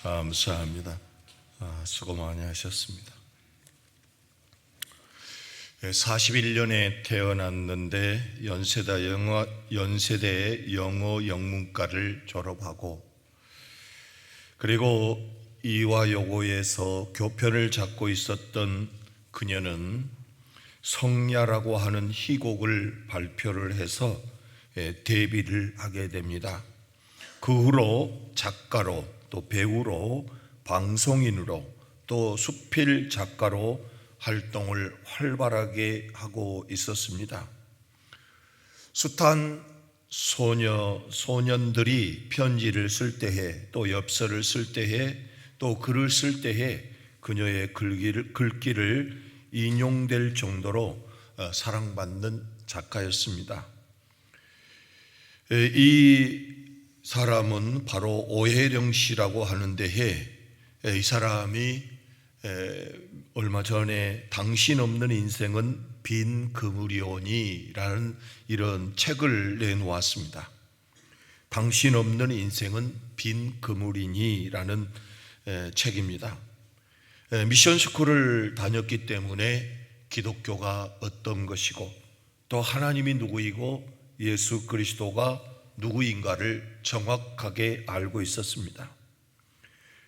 감사합니다. 수고 많이 하셨습니다. 41년에 태어났는데 연세대 영어 영문과를 졸업하고, 그리고 이화여고에서 교편을 잡고 있었던 그녀는 성야라고 하는 희곡을 발표를 해서 데뷔를 하게 됩니다. 그 후로 작가로, 또 배우로, 방송인으로, 또 수필 작가로 활동을 활발하게 하고 있었습니다. 숱한 소년들이 편지를 쓸 때에, 또 엽서를 쓸 때에, 또 글을 쓸 때에 그녀의 글귀를 인용될 정도로 사랑받는 작가였습니다. 이 사람은 바로 오혜령 씨라고 하는데, 이 사람이 얼마 전에 당신 없는 인생은 빈 그물이오니라는 이런 책을 내놓았습니다. 당신 없는 인생은 빈 그물이니라는 책입니다. 미션스쿨을 다녔기 때문에 기독교가 어떤 것이고, 또 하나님이 누구이고 예수 그리스도가 누구인가를 정확하게 알고 있었습니다.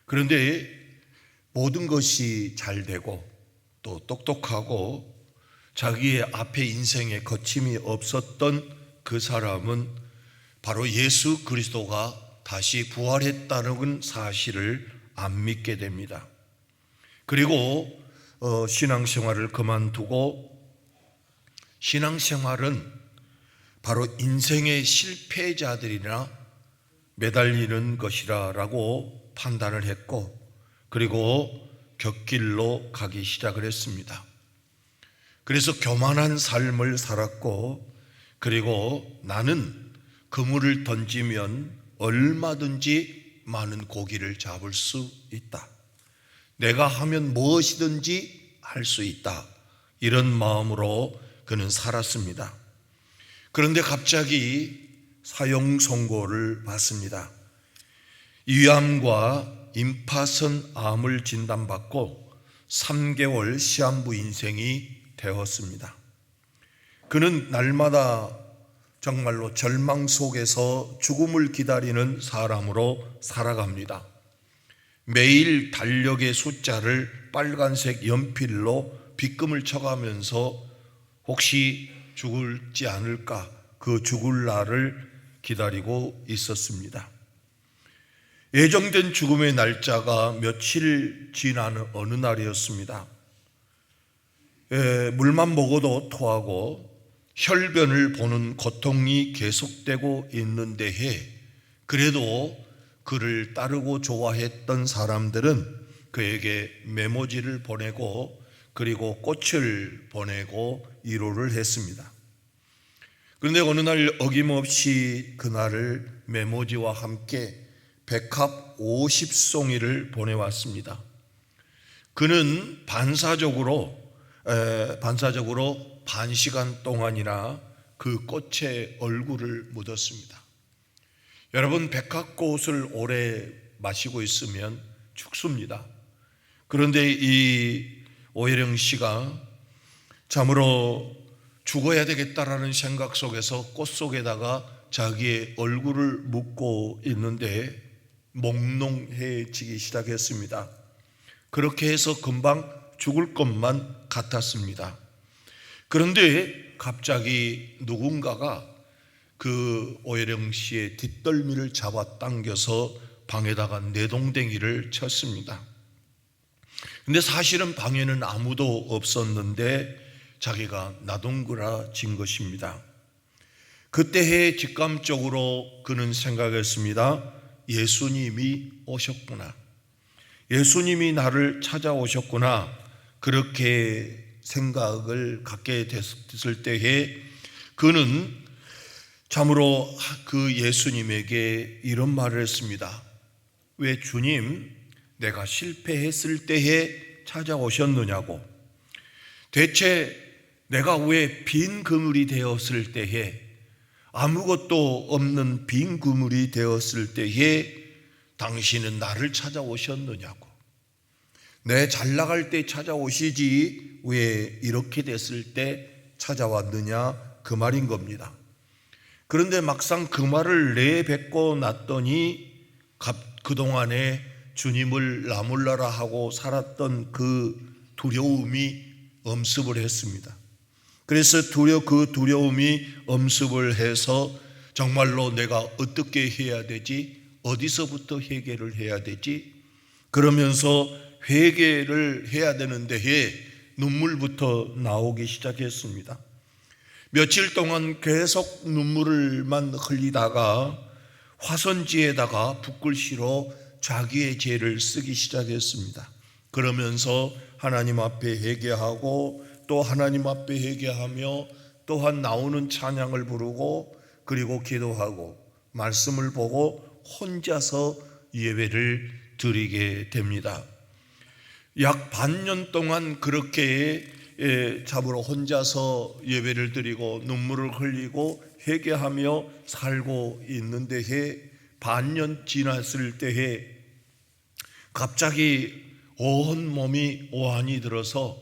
그런데 모든 것이 잘 되고, 또 똑똑하고, 자기의 앞에 인생에 거침이 없었던 그 사람은 바로 예수 그리스도가 다시 부활했다는 사실을 안 믿게 됩니다. 그리고 신앙생활을 그만두고, 신앙생활은 바로 인생의 실패자들이나 매달리는 것이라고 판단을 했고, 그리고 곁길로 가기 시작을 했습니다. 그래서 교만한 삶을 살았고, 그리고 나는 그물을 던지면 얼마든지 많은 고기를 잡을 수 있다, 내가 하면 무엇이든지 할 수 있다, 이런 마음으로 그는 살았습니다. 그런데 갑자기 사형 선고를 받습니다. 위암과 임파선 암을 진단받고 3개월 시한부 인생이 되었습니다. 그는 날마다 정말로 절망 속에서 죽음을 기다리는 사람으로 살아갑니다. 매일 달력의 숫자를 빨간색 연필로 빗금을 쳐가면서 혹시 죽을지 않을까, 그 죽을 날을 기다리고 있었습니다. 예정된 죽음의 날짜가 며칠 지난 어느 날이었습니다. 물만 먹어도 토하고 혈변을 보는 고통이 계속되고 있는데, 그래도 그를 따르고 좋아했던 사람들은 그에게 메모지를 보내고, 그리고 꽃을 보내고 위로를 했습니다. 그런데 어느 날 어김없이 그날을 메모지와 함께 백합 50송이를 보내왔습니다. 그는 반사적으로 반 시간 동안이나 그 꽃에 얼굴을 묻었습니다. 여러분, 백합꽃을 오래 마시고 있으면 죽습니다. 그런데 이 오혜령 씨가 참으로 죽어야 되겠다라는 생각 속에서 꽃 속에다가 자기의 얼굴을 묻고 있는데 몽롱해지기 시작했습니다. 그렇게 해서 금방 죽을 것만 같았습니다. 그런데 갑자기 누군가가 그 오혜령 씨의 뒷덜미를 잡아 당겨서 방에다가 내동댕이를 쳤습니다. 근데 사실은 방에는 아무도 없었는데 자기가 나동그라진 것입니다. 그때에 직감적으로 그는 생각했습니다. 예수님이 오셨구나, 예수님이 나를 찾아오셨구나, 그렇게 생각을 갖게 됐을 때에 그는 참으로 그 예수님에게 이런 말을 했습니다. 왜 주님, 내가 실패했을 때에 찾아오셨느냐고, 대체 내가 왜 빈 그물이 되었을 때에, 아무것도 없는 빈 그물이 되었을 때에 당신은 나를 찾아오셨느냐고. 내 잘 나갈 때 찾아오시지 왜 이렇게 됐을 때 찾아왔느냐, 그 말인 겁니다. 그런데 막상 그 말을 내뱉고 났더니 그동안에 주님을 나몰라라 하고 살았던 그 두려움이 엄습을 했습니다. 그래서 그 두려움이 엄습을 해서 정말로 내가 어떻게 해야 되지? 어디서부터 회개를 해야 되지? 그러면서 회개를 해야 되는데 눈물부터 나오기 시작했습니다. 며칠 동안 계속 눈물을만 흘리다가 화선지에다가 붓글씨로 자기의 죄를 쓰기 시작했습니다. 그러면서 하나님 앞에 회개하고 또 하나님 앞에 회개하며 또한 나오는 찬양을 부르고 그리고 기도하고 말씀을 보고 혼자서 예배를 드리게 됩니다. 약 반년 동안 그렇게 잡으러 혼자서 예배를 드리고 눈물을 흘리고 회개하며 살고 있는데 반년 지났을 때에 갑자기 온 몸이 오한이 들어서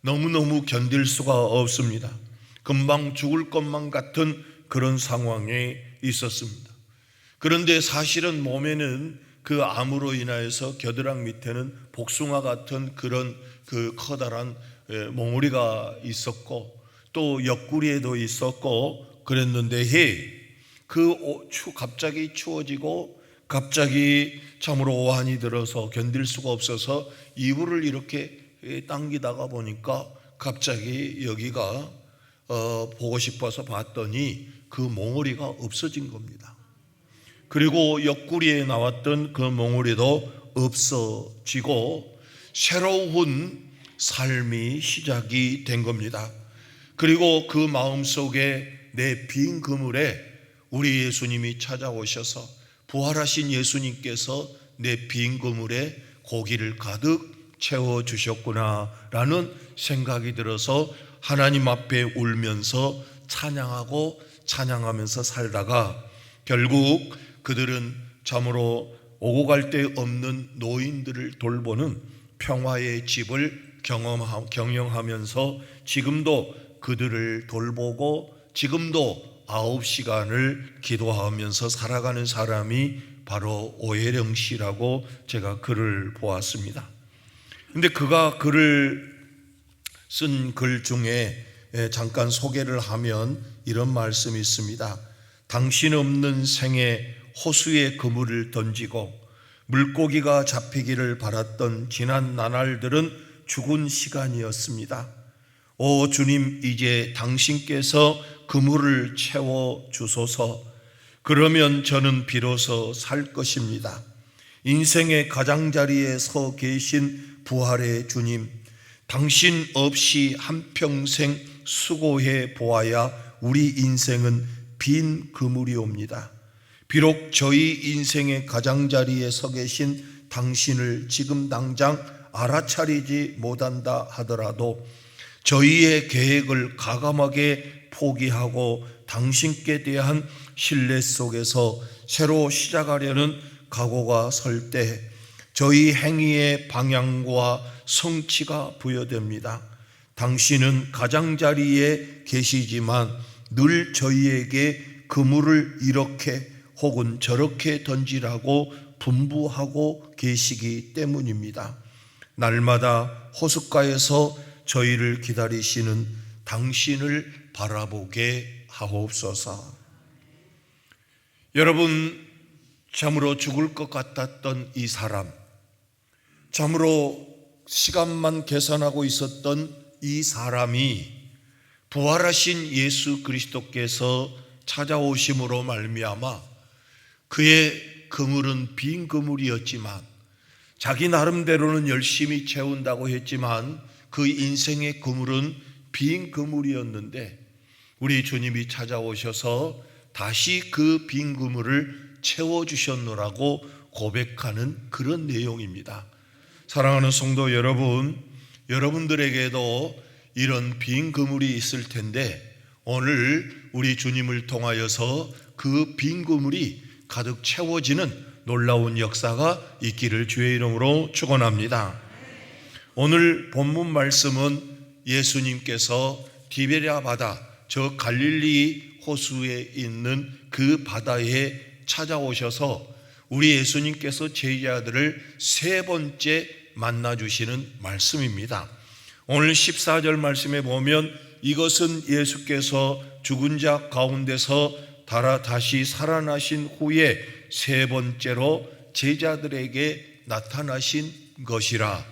너무너무 견딜 수가 없습니다. 금방 죽을 것만 같은 그런 상황에 있었습니다. 그런데 사실은 몸에는 그 암으로 인하여서 겨드랑 밑에는 복숭아 같은 그런 그 커다란 몽우리가 있었고 또 옆구리에도 있었고 그랬는데 갑자기 추워지고 갑자기 참으로 오한이 들어서 견딜 수가 없어서 이불을 이렇게 당기다가 보니까 갑자기 여기가 보고 싶어서 봤더니 그 몽우리가 없어진 겁니다. 그리고 옆구리에 나왔던 그 몽우리도 없어지고 새로운 삶이 시작이 된 겁니다. 그리고 그 마음속에 내 빈 그물에 우리 예수님이 찾아오셔서 부활하신 예수님께서 내 빈 그물에 고기를 가득 채워주셨구나 라는 생각이 들어서 하나님 앞에 울면서 찬양하면서 살다가 결국 그들은 참으로 오고 갈 데 없는 노인들을 돌보는 평화의 집을 경영하면서 지금도 그들을 돌보고 지금도 9시간을 기도하면서 살아가는 사람이 바로 오혜령 씨라고 제가 글을 보았습니다. 근데 그가 글을 쓴 글 중에 잠깐 소개를 하면 이런 말씀이 있습니다. 당신 없는 생에 호수에 그물을 던지고 물고기가 잡히기를 바랐던 지난 나날들은 죽은 시간이었습니다. 오 주님, 이제 당신께서 그물을 채워 주소서. 그러면 저는 비로소 살 것입니다. 인생의 가장자리에 서 계신 부활의 주님, 당신 없이 한평생 수고해 보아야 우리 인생은 빈 그물이옵니다. 비록 저희 인생의 가장자리에 서 계신 당신을 지금 당장 알아차리지 못한다 하더라도 저희의 계획을 과감하게 포기하고 당신께 대한 신뢰 속에서 새로 시작하려는 각오가 설 때 저희 행위의 방향과 성취가 부여됩니다. 당신은 가장자리에 계시지만 늘 저희에게 그물을 이렇게 혹은 저렇게 던지라고 분부하고 계시기 때문입니다. 날마다 호숫가에서 저희를 기다리시는 당신을 바라보게 하옵소서. 여러분, 참으로 죽을 것 같았던 이 사람, 참으로 시간만 계산하고 있었던 이 사람이 부활하신 예수 그리스도께서 찾아오심으로 말미암아 그의 그물은 빈 그물이었지만 자기 나름대로는 열심히 채운다고 했지만 그 인생의 그물은 빈 그물이었는데 우리 주님이 찾아오셔서 다시 그 빈 그물을 채워주셨노라고 고백하는 그런 내용입니다. 사랑하는 성도 여러분, 여러분들에게도 이런 빈 그물이 있을 텐데 오늘 우리 주님을 통하여서 그 빈 그물이 가득 채워지는 놀라운 역사가 있기를 주의 이름으로 축원합니다. 오늘 본문 말씀은 예수님께서 디베랴 바다, 저 갈릴리 호수에 있는 그 바다에 찾아오셔서 우리 예수님께서 제자들을 세 번째 만나주시는 말씀입니다. 오늘 14절 말씀에 보면 이것은 예수께서 죽은 자 가운데서 다시 살아나신 후에 세 번째로 제자들에게 나타나신 것이라.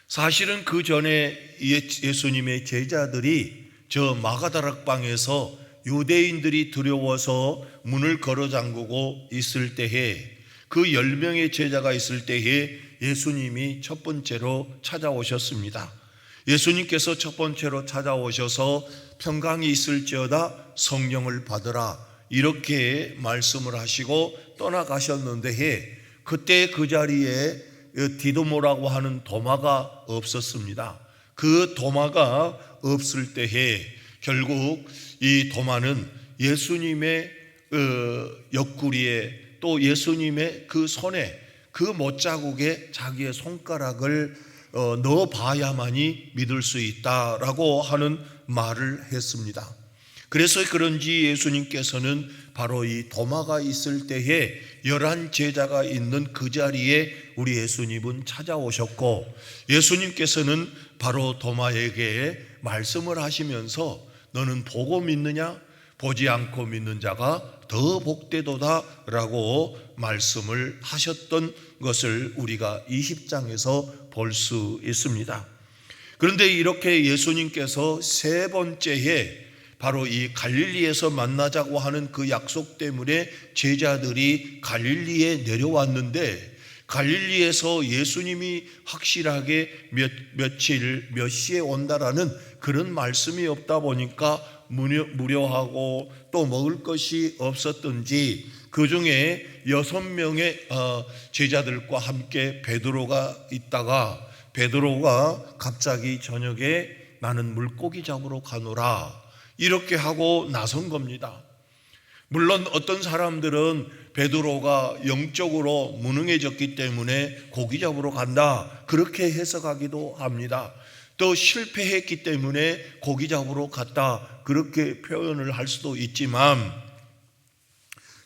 사실은 그 전에 예수님의 제자들이 저 마가다락방에서 유대인들이 두려워서 문을 걸어 잠그고 있을 때에, 그 10명의 제자가 있을 때에 예수님이 첫 번째로 찾아오셨습니다. 예수님께서 첫 번째로 찾아오셔서 평강이 있을지어다 성령을 받으라 이렇게 말씀을 하시고 떠나가셨는데, 그때 그 자리에 디도모라고 하는 도마가 없었습니다. 그 도마가 없을 때에 결국 이 도마는 예수님의 옆구리에, 또 예수님의 그 손에, 그 못자국에 자기의 손가락을 넣어봐야만이 믿을 수 있다라고 하는 말을 했습니다. 그래서 그런지 예수님께서는 바로 이 도마가 있을 때에 11 제자가 있는 그 자리에 우리 예수님은 찾아오셨고, 예수님께서는 바로 도마에게 말씀을 하시면서 너는 보고 믿느냐? 보지 않고 믿는 자가 더 복되도다 라고 말씀을 하셨던 것을 우리가 20장에서 볼 수 있습니다. 그런데 이렇게 예수님께서 세 번째에 바로 이 갈릴리에서 만나자고 하는 그 약속 때문에 제자들이 갈릴리에 내려왔는데, 갈릴리에서 예수님이 확실하게 며칠 몇 시에 온다라는 그런 말씀이 없다 보니까 무료하고 또 먹을 것이 없었던지, 그 중에 6명의 제자들과 함께 베드로가 있다가, 베드로가 갑자기 저녁에 나는 물고기 잡으러 가노라 이렇게 하고 나선 겁니다. 물론 어떤 사람들은 베드로가 영적으로 무능해졌기 때문에 고기 잡으러 간다 그렇게 해석하기도 합니다. 또 실패했기 때문에 고기 잡으러 갔다 그렇게 표현을 할 수도 있지만,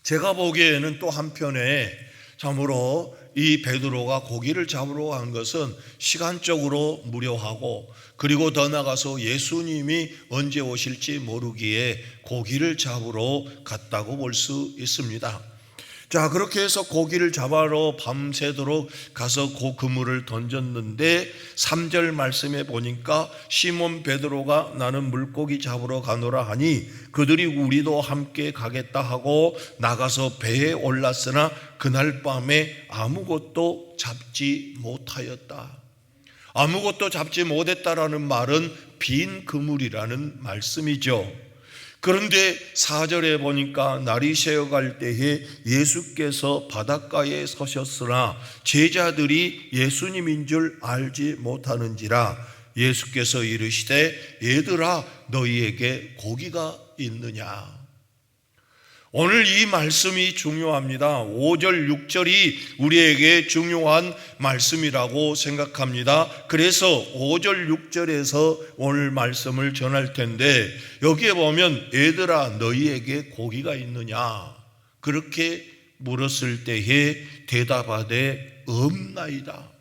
제가 보기에는 또 한편에 참으로 이 베드로가 고기를 잡으러 간 것은 시간적으로 무료하고, 그리고 더 나아가서 예수님이 언제 오실지 모르기에 고기를 잡으러 갔다고 볼 수 있습니다. 자, 그렇게 해서 고기를 잡아러 밤새도록 가서 그물을 던졌는데 3절 말씀에 보니까 시몬 베드로가 나는 물고기 잡으러 가노라 하니 그들이 우리도 함께 가겠다 하고 나가서 배에 올랐으나 그날 밤에 아무것도 잡지 못하였다. 아무것도 잡지 못했다라는 말은 빈 그물이라는 말씀이죠. 그런데 4절에 보니까 날이 새어갈 때에 예수께서 바닷가에 서셨으나 제자들이 예수님인 줄 알지 못하는지라. 예수께서 이르시되 얘들아 너희에게 고기가 있느냐. 오늘 이 말씀이 중요합니다. 5절 6절이 우리에게 중요한 말씀이라고 생각합니다. 그래서 5절 6절에서 오늘 말씀을 전할 텐데, 여기에 보면 얘들아 너희에게 고기가 있느냐 그렇게 물었을 때에 대답하되 없나이다.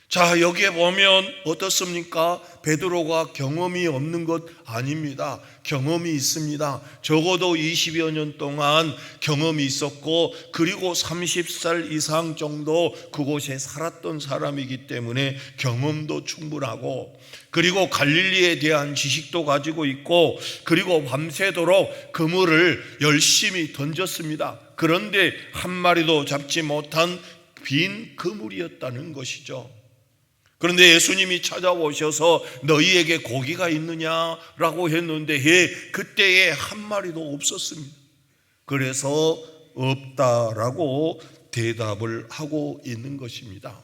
자, 여기에 보면 어떻습니까? 베드로가 경험이 없는 것 아닙니다. 경험이 있습니다. 적어도 20여 년 동안 경험이 있었고, 그리고 30살 이상 정도 그곳에 살았던 사람이기 때문에 경험도 충분하고, 그리고 갈릴리에 대한 지식도 가지고 있고, 그리고 밤새도록 그물을 열심히 던졌습니다. 그런데 한 마리도 잡지 못한 빈 그물이었다는 것이죠. 그런데 예수님이 찾아오셔서 너희에게 고기가 있느냐라고 했는데 그때에 한 마리도 없었습니다. 그래서 없다라고 대답을 하고 있는 것입니다.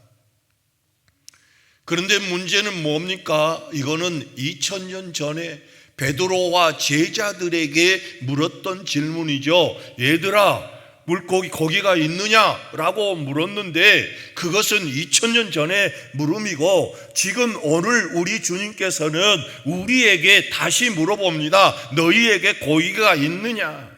그런데 문제는 뭡니까? 이거는 2000년 전에 베드로와 제자들에게 물었던 질문이죠. 얘들아 물고기 고기가 있느냐라고 물었는데 그것은 2000년 전의 물음이고 지금 오늘 우리 주님께서는 우리에게 다시 물어봅니다. 너희에게 고기가 있느냐?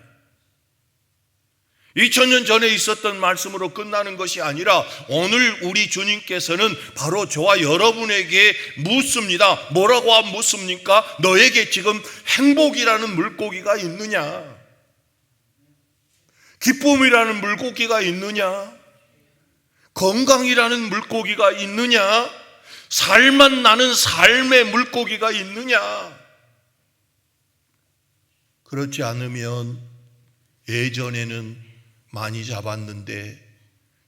2000년 전에 있었던 말씀으로 끝나는 것이 아니라 오늘 우리 주님께서는 바로 저와 여러분에게 묻습니다. 뭐라고 묻습니까? 너에게 지금 행복이라는 물고기가 있느냐? 기쁨이라는 물고기가 있느냐? 건강이라는 물고기가 있느냐? 살맛 나는 삶의 물고기가 있느냐? 그렇지 않으면 예전에는 많이 잡았는데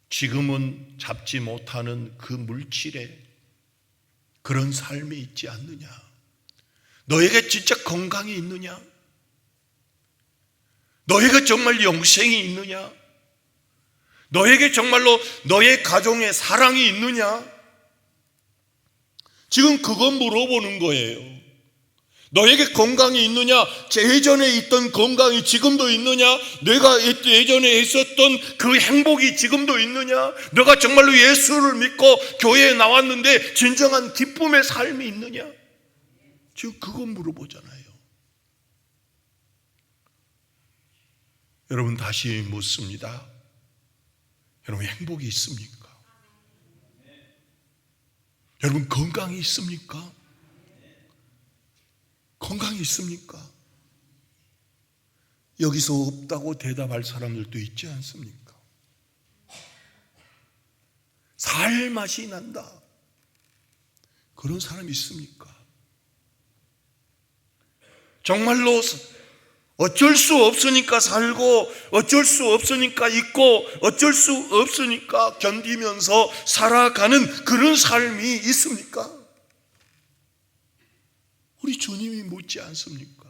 지금은 잡지 못하는 그 물질에 그런 삶이 있지 않느냐? 너에게 진짜 건강이 있느냐? 너에게 정말 영생이 있느냐? 너에게 정말로 너의 가정에 사랑이 있느냐? 지금 그건 물어보는 거예요. 너에게 건강이 있느냐? 예전에 있던 건강이 지금도 있느냐? 내가 예전에 있었던 그 행복이 지금도 있느냐? 너가 정말로 예수를 믿고 교회에 나왔는데 진정한 기쁨의 삶이 있느냐? 지금 그건 물어보잖아요. 여러분 다시 묻습니다. 여러분 행복이 있습니까? 여러분 건강이 있습니까? 건강이 있습니까? 여기서 없다고 대답할 사람들도 있지 않습니까? 살 맛이 난다. 그런 사람이 있습니까? 정말로 어쩔 수 없으니까 살고 어쩔 수 없으니까 있고 어쩔 수 없으니까 견디면서 살아가는 그런 삶이 있습니까? 우리 주님이 묻지 않습니까?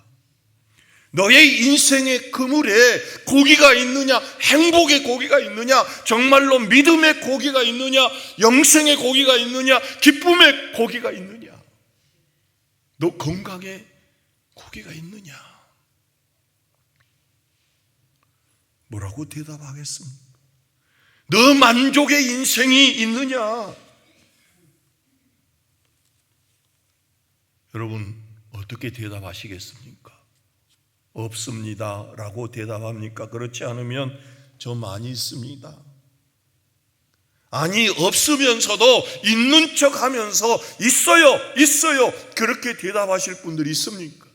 너의 인생의 그물에 고기가 있느냐? 행복의 고기가 있느냐? 정말로 믿음의 고기가 있느냐? 영생의 고기가 있느냐? 기쁨의 고기가 있느냐? 너 건강의 고기가 있느냐? 뭐라고 대답하겠습니까? 너 만족의 인생이 있느냐? 여러분 어떻게 대답하시겠습니까? 없습니다 라고 대답합니까? 그렇지 않으면 저 많이 있습니다. 아니 없으면서도 있는 척 하면서 있어요 그렇게 대답하실 분들이 있습니까?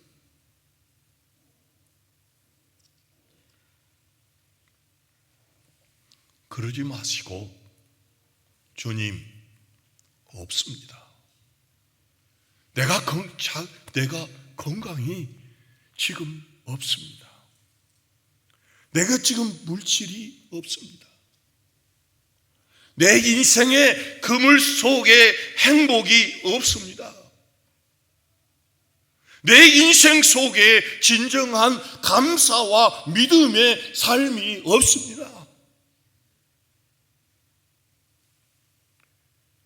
그러지 마시고 주님 없습니다. 내가 건강이 지금 없습니다. 내가 지금 물질이 없습니다. 내 인생의 그물 속에 행복이 없습니다. 내 인생 속에 진정한 감사와 믿음의 삶이 없습니다.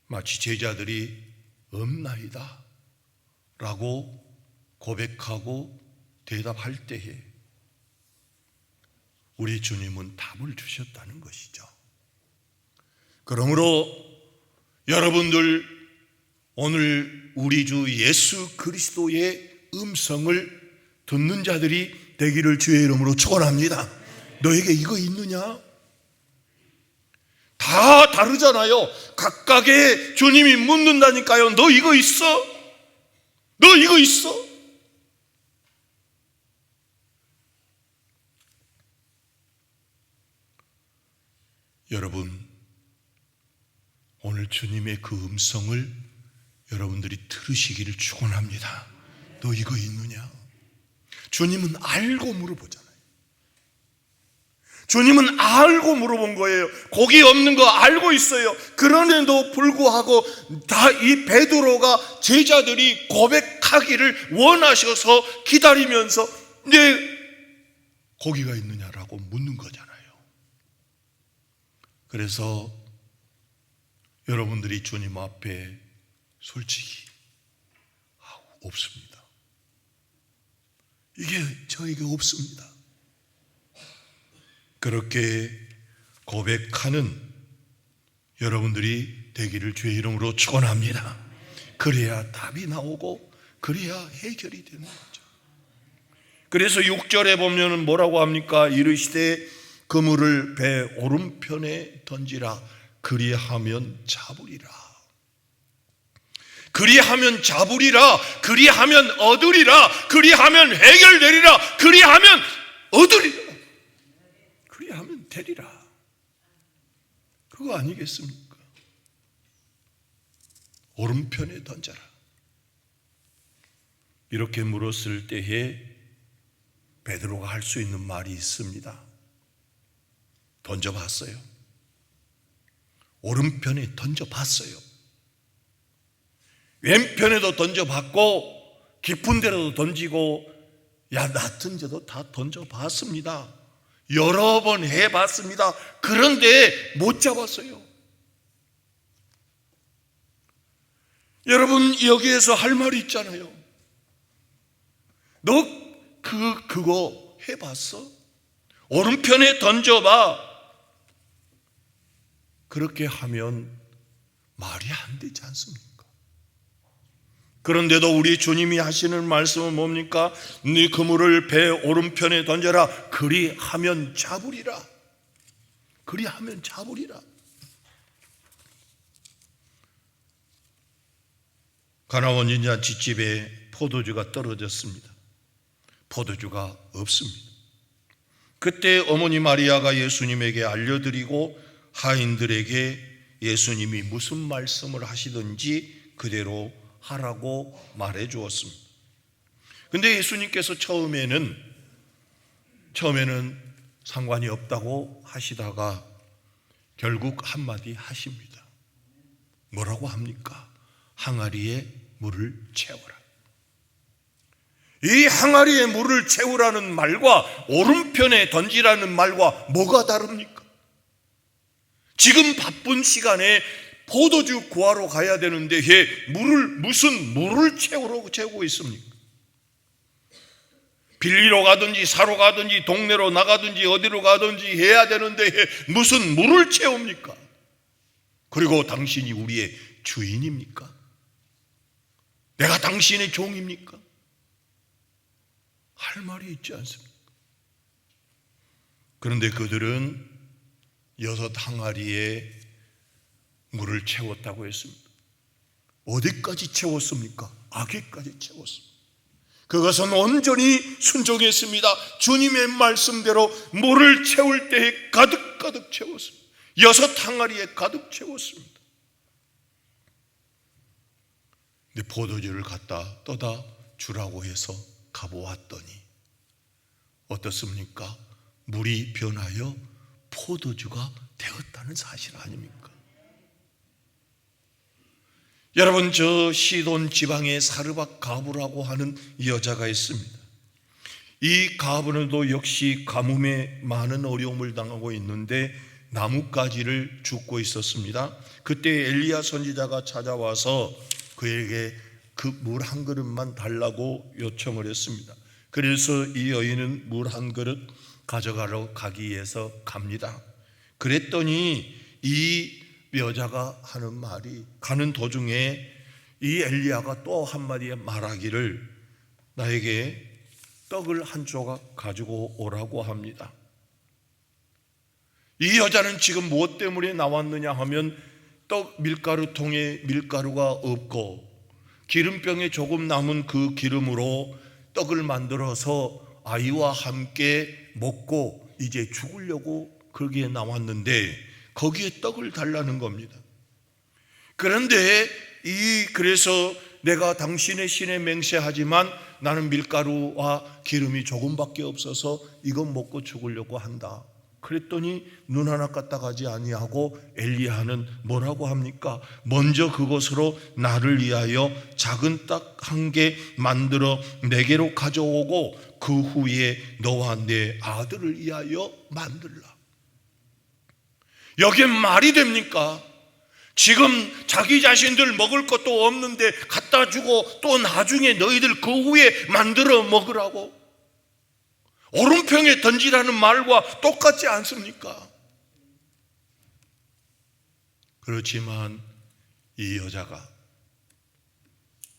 마치 제자들이 없나이다 라고 고백하고 대답할 때에 우리 주님은 답을 주셨다는 것이죠. 그러므로 여러분들 오늘 우리 주 예수 그리스도의 음성을 듣는 자들이 되기를 주의 이름으로 축원합니다. 너에게 이거 있느냐? 다 다르잖아요. 각각의 주님이 묻는다니까요. 너 이거 있어? 너 이거 있어? 여러분 오늘 주님의 그 음성을 여러분들이 들으시기를 축원합니다. 너 이거 있느냐? 주님은 알고 물어보잖아요. 주님은 알고 물어본 거예요. 고기 없는 거 알고 있어요. 그런데도 불구하고 다 이 베드로가 제자들이 고백하기를 원하셔서 기다리면서 네 고기가 있느냐라고 묻는 거잖아요. 그래서 여러분들이 주님 앞에 솔직히 없습니다. 이게 저에게 없습니다. 그렇게 고백하는 여러분들이 되기를 주의 이름으로 축원합니다. 그래야 답이 나오고 그래야 해결이 되는 거죠. 그래서 6절에 보면 뭐라고 합니까? 이르시되 그물을 배 오른편에 던지라. 그리하면 잡으리라. 그리하면 잡으리라. 그리하면 얻으리라. 그리하면 해결되리라. 그리하면 얻으리라. 그리하면 되리라. 그거 아니겠습니까? 오른편에 던져라. 이렇게 물었을 때에 베드로가 할 수 있는 말이 있습니다. 던져봤어요. 오른편에 던져봤어요. 왼편에도 던져봤고 깊은 데로도 던지고 낮은 데도 다 던져봤습니다. 여러 번 해봤습니다. 그런데 못 잡았어요. 여러분, 여기에서 할 말이 있잖아요. 너 그거 해봤어? 오른편에 던져봐. 그렇게 하면 말이 안 되지 않습니까? 그런데도 우리 주님이 하시는 말씀은 뭡니까? 네 그물을 배 오른편에 던져라. 그리하면 잡으리라. 그리하면 잡으리라. 가나안 인자 뒷집에 포도주가 떨어졌습니다. 포도주가 없습니다. 그때 어머니 마리아가 예수님에게 알려드리고 하인들에게 예수님이 무슨 말씀을 하시든지 그대로 하라고 말해 주었습니다. 근데 예수님께서 처음에는 상관이 없다고 하시다가 결국 한마디 하십니다. 뭐라고 합니까? 항아리에 물을 채워라. 이 항아리에 물을 채우라는 말과 오른편에 던지라는 말과 뭐가 다릅니까? 지금 바쁜 시간에 포도주 구하러 가야 되는데 무슨 물을 채우고 있습니까? 빌리러 가든지 사러 가든지 동네로 나가든지 어디로 가든지 해야 되는데 무슨 물을 채웁니까? 그리고 당신이 우리의 주인입니까? 내가 당신의 종입니까? 할 말이 있지 않습니까? 그런데 그들은 6 항아리에 물을 채웠다고 했습니다. 어디까지 채웠습니까? 아귀까지 채웠습니다. 그것은 온전히 순종했습니다. 주님의 말씀대로 물을 채울 때에 가득가득 채웠습니다. 6 항아리에 가득 채웠습니다. 근데 포도주를 갖다 떠다 주라고 해서 가보았더니 어떻습니까? 물이 변하여 포도주가 되었다는 사실 아닙니까? 여러분, 저 시돈 지방의 사르밧 가부라고 하는 여자가 있습니다. 이 가부는도 역시 가뭄에 많은 어려움을 당하고 있는데 나뭇가지를 줍고 있었습니다. 그때 엘리야 선지자가 찾아와서 그에게 그 물 한 그릇만 달라고 요청을 했습니다. 그래서 이 여인은 물 한 그릇 가져가러 가기 위해서 갑니다. 그랬더니 이 여자가 하는 말이, 가는 도중에 이 엘리야가 또 한마디 말하기를 나에게 떡을 한 조각 가지고 오라고 합니다. 이 여자는 지금 무엇 때문에 나왔느냐 하면 떡 밀가루통에 밀가루가 없고 기름병에 조금 남은 그 기름으로 떡을 만들어서 아이와 함께 먹고 이제 죽으려고 거기에 나왔는데 거기에 떡을 달라는 겁니다. 그런데 그래서 내가 당신의 신에 맹세하지만 나는 밀가루와 기름이 조금밖에 없어서 이건 먹고 죽으려고 한다. 그랬더니 눈 하나 까딱하지 아니하고 엘리야는 뭐라고 합니까? 먼저 그것으로 나를 위하여 작은 떡 1개 만들어 내게로 가져오고 그 후에 너와 내 아들을 위하여 만들라. 여기에 말이 됩니까? 지금 자기 자신들 먹을 것도 없는데 갖다 주고 또 나중에 너희들 그 후에 만들어 먹으라고? 오른편에 던지라는 말과 똑같지 않습니까? 그렇지만 이 여자가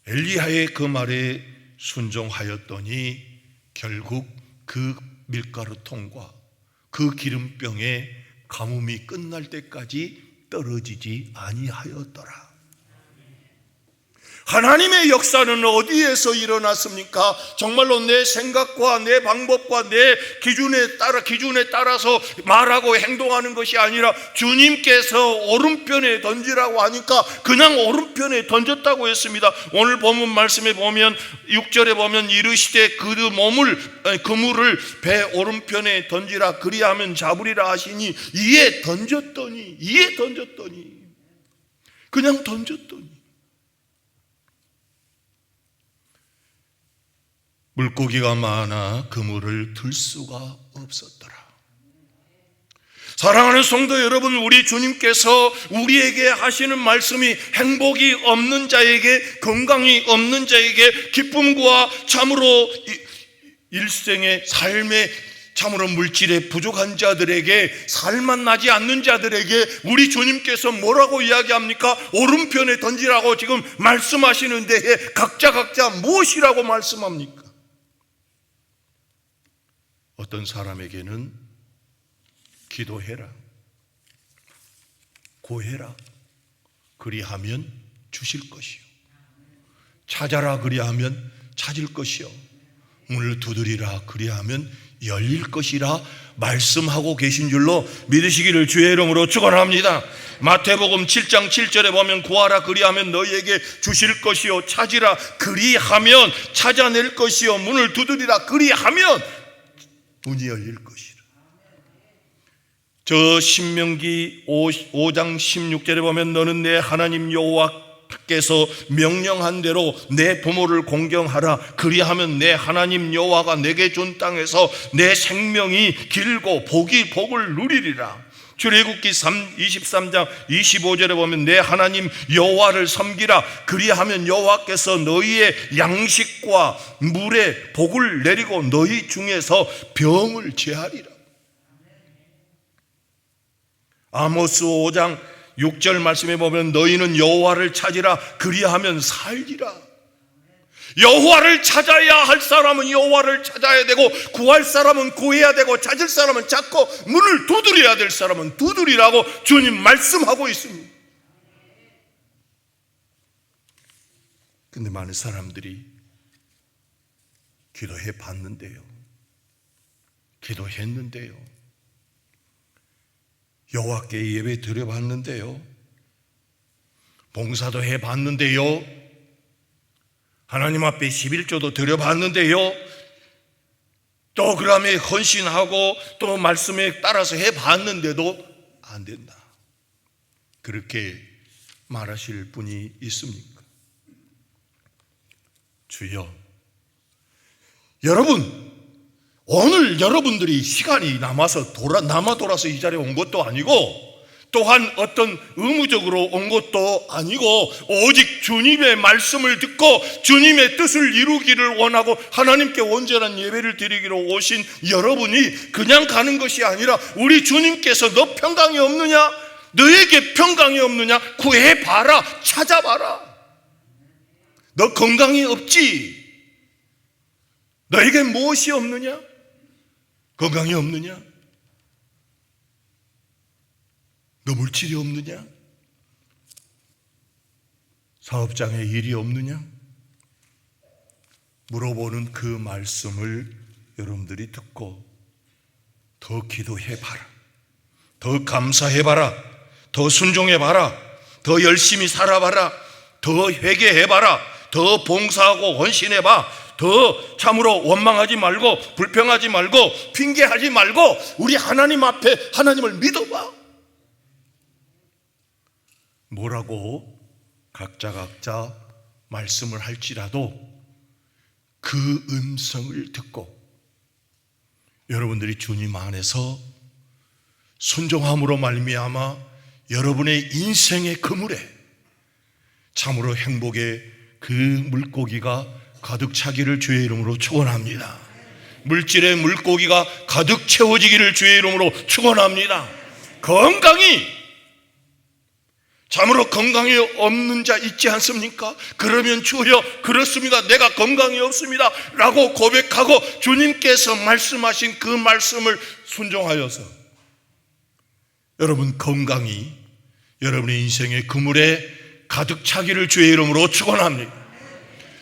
엘리야의 그 말에 순종하였더니 결국 그 밀가루통과 그 기름병에 가뭄이 끝날 때까지 떨어지지 아니하였더라. 하나님의 역사는 어디에서 일어났습니까? 정말로 내 생각과 내 방법과 내 기준에 따라서 말하고 행동하는 것이 아니라 주님께서 오른편에 던지라고 하니까 그냥 오른편에 던졌다고 했습니다. 오늘 본문 말씀에 보면 6절에 보면 이르시되 그물을 배 오른편에 던지라 그리하면 잡으리라 하시니 이에 던졌더니 그냥 던졌더니 물고기가 많아 그물을 들 수가 없었더라. 사랑하는 성도 여러분, 우리 주님께서 우리에게 하시는 말씀이 행복이 없는 자에게, 건강이 없는 자에게, 기쁨과 참으로 일생의 삶의 참으로 물질에 부족한 자들에게, 살만 나지 않는 자들에게 우리 주님께서 뭐라고 이야기합니까? 오른편에 던지라고 지금 말씀하시는데 각자 무엇이라고 말씀합니까? 어떤 사람에게는 기도해라, 고해라, 그리하면 주실 것이요, 찾아라 그리하면 찾을 것이요, 문을 두드리라 그리하면 열릴 것이라 말씀하고 계신 줄로 믿으시기를 주의 이름으로 축원합니다. 마태복음 7장 7절에 보면 구하라 그리하면 너희에게 주실 것이요, 찾으라 그리하면 찾아낼 것이요, 문을 두드리라 그리하면 문이 열릴 것이라. 저 신명기 5장 16절에 보면 너는 내 하나님 여호와께서 명령한 대로 내 부모를 공경하라 그리하면 내 하나님 여호와가 내게 준 땅에서 내 생명이 길고 복을 누리리라. 출애굽기 23장 25절에 보면 내 하나님 여호와를 섬기라 그리하면 여호와께서 너희의 양식과 물에 복을 내리고 너희 중에서 병을 제하리라. 아모스 5장 6절 말씀에 보면 너희는 여호와를 찾으라 그리하면 살리라. 여호와를 찾아야 할 사람은 여호와를 찾아야 되고, 구할 사람은 구해야 되고, 찾을 사람은 찾고, 문을 두드려야 될 사람은 두드리라고 주님 말씀하고 있습니다. 근데 많은 사람들이 기도해 봤는데요, 기도했는데요, 여호와께 예배 드려봤는데요, 봉사도 해봤는데요, 하나님 앞에 11조도 드려봤는데요, 또 그 다음에 헌신하고 또 말씀에 따라서 해봤는데도 안 된다, 그렇게 말하실 분이 있습니까? 주여, 여러분, 오늘 여러분들이 시간이 남아서 돌아서 이 자리에 온 것도 아니고, 또한 어떤 의무적으로 온 것도 아니고, 오직 주님의 말씀을 듣고 주님의 뜻을 이루기를 원하고 하나님께 온전한 예배를 드리기로 오신 여러분이 그냥 가는 것이 아니라, 우리 주님께서 너 평강이 없느냐? 너에게 평강이 없느냐? 구해봐라, 찾아봐라. 너 건강이 없지? 너에게 무엇이 없느냐? 건강이 없느냐? 너 물질이 없느냐? 사업장에 일이 없느냐? 물어보는 그 말씀을 여러분들이 듣고 더 기도해봐라, 더 감사해봐라, 더 순종해봐라, 더 열심히 살아봐라, 더 회개해봐라, 더 봉사하고 헌신해봐, 더 참으로 원망하지 말고 불평하지 말고 핑계하지 말고 우리 하나님 앞에 하나님을 믿어봐. 뭐라고 각자 말씀을 할지라도 그 음성을 듣고 여러분들이 주님 안에서 순종함으로 말미암아 여러분의 인생의 그물에 참으로 행복의 그 물고기가 가득 차기를 주의 이름으로 축원합니다. 물질의 물고기가 가득 채워지기를 주의 이름으로 축원합니다. 건강이, 참으로 건강이 없는 자 있지 않습니까? 그러면 주여 그렇습니다, 내가 건강이 없습니다 라고 고백하고 주님께서 말씀하신 그 말씀을 순종하여서 여러분 건강이 여러분의 인생의 그물에 가득 차기를 주의 이름으로 축원합니다.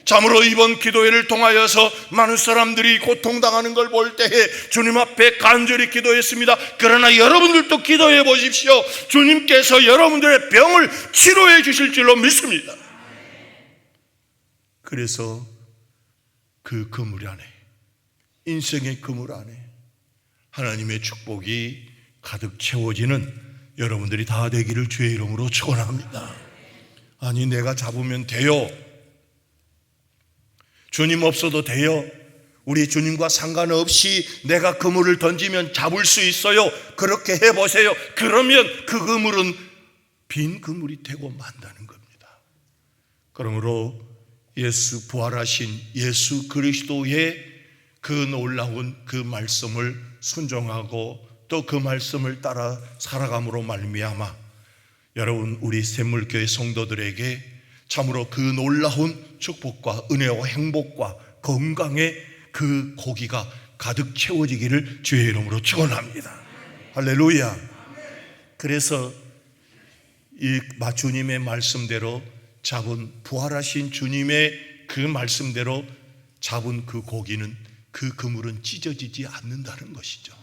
참으로 이번 기도회를 통하여서 많은 사람들이 고통당하는 걸 볼 때에 주님 앞에 간절히 기도했습니다. 그러나 여러분들도 기도해 보십시오. 주님께서 여러분들의 병을 치료해 주실 줄로 믿습니다. 그래서 그 그물 안에, 인생의 그물 안에 하나님의 축복이 가득 채워지는 여러분들이 다 되기를 주의 이름으로 축원합니다. 아니, 내가 잡으면 돼요, 주님 없어도 돼요, 우리 주님과 상관없이 내가 그물을 던지면 잡을 수 있어요, 그렇게 해보세요. 그러면 그 그물은 빈 그물이 되고 만다는 겁니다. 그러므로 예수, 부활하신 예수 그리스도의 그 놀라운 그 말씀을 순종하고 또 그 말씀을 따라 살아감으로 말미암아 여러분, 우리 샘물교회 성도들에게 참으로 그 놀라운 축복과 은혜와 행복과 건강의 그 고기가 가득 채워지기를 주의 이름으로 축원합니다. 할렐루야. 그래서 이 주님의 말씀대로 잡은, 부활하신 주님의 그 말씀대로 잡은 그 고기는, 그 그물은 찢어지지 않는다는 것이죠.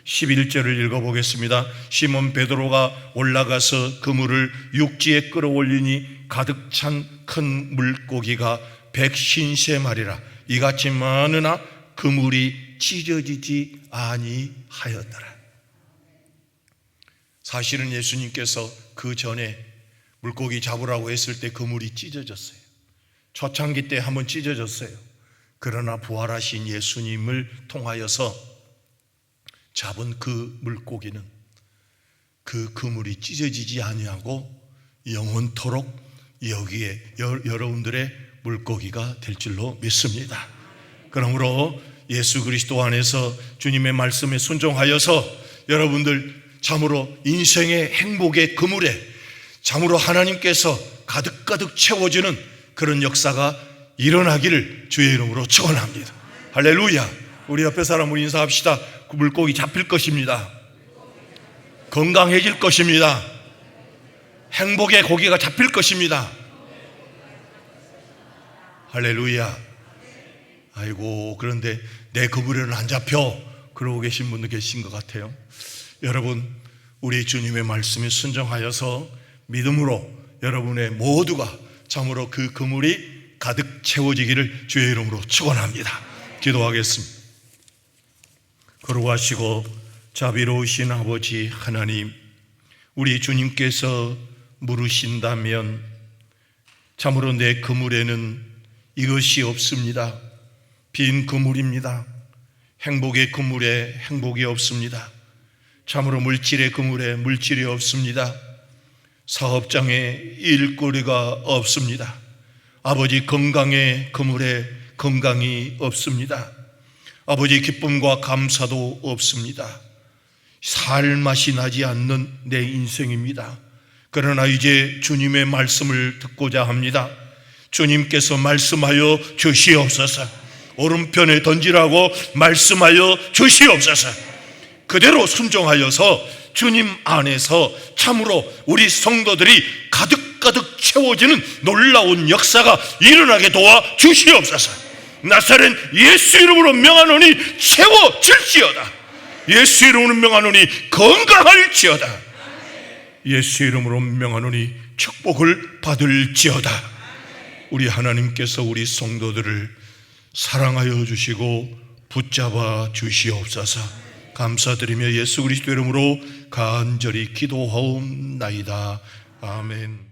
11절을 읽어보겠습니다. 시몬 베드로가 올라가서 그물을 육지에 끌어올리니 가득 찬 큰 물고기가 150마리라. 이같이 많으나 그물이 찢어지지 아니하였더라. 사실은 예수님께서 그 전에 물고기 잡으라고 했을 때 그물이 찢어졌어요. 초창기 때 한번 찢어졌어요. 그러나 부활하신 예수님을 통하여서 잡은 그 물고기는 그 그물이 찢어지지 아니하고 영원토록 여기에 여러분들의 물고기가 될 줄로 믿습니다. 그러므로 예수 그리스도 안에서 주님의 말씀에 순종하여서 여러분들 참으로 인생의 행복의 그물에 참으로 하나님께서 가득가득 채워지는 그런 역사가 일어나기를 주의 이름으로 축원합니다. 할렐루야. 우리 옆에 사람으로 인사합시다. 그 물고기 잡힐 것입니다. 건강해질 것입니다. 행복의 고기가 잡힐 것입니다. 할렐루야. 아이고, 그런데 내 그물에는 안 잡혀, 그러고 계신 분도 계신 것 같아요. 여러분, 우리 주님의 말씀에 순종하여서 믿음으로 여러분의 모두가 참으로 그 그물이 가득 채워지기를 주의 이름으로 축원합니다. 기도하겠습니다. 거룩하시고 자비로우신 아버지 하나님, 우리 주님께서 물으신다면 참으로 내 그물에는 이것이 없습니다. 빈 그물입니다. 행복의 그물에 행복이 없습니다. 참으로 물질의 그물에 물질이 없습니다. 사업장에 일거리가 없습니다. 아버지, 건강의 그물에 건강이 없습니다. 아버지, 기쁨과 감사도 없습니다. 살 맛이 나지 않는 내 인생입니다. 그러나 이제 주님의 말씀을 듣고자 합니다. 주님께서 말씀하여 주시옵소서. 오른편에 던지라고 말씀하여 주시옵소서. 그대로 순종하여서 주님 안에서 참으로 우리 성도들이 가득가득 채워지는 놀라운 역사가 일어나게 도와 주시옵소서. 나사렛 예수 이름으로 명하노니 채워질지어다. 예수 이름으로 명하노니 건강할지어다. 예수 이름으로 명하노니 축복을 받을지어다. 우리 하나님께서 우리 성도들을 사랑하여 주시고 붙잡아 주시옵소서. 감사드리며 예수 그리스도 이름으로 간절히 기도하옵나이다. 아멘.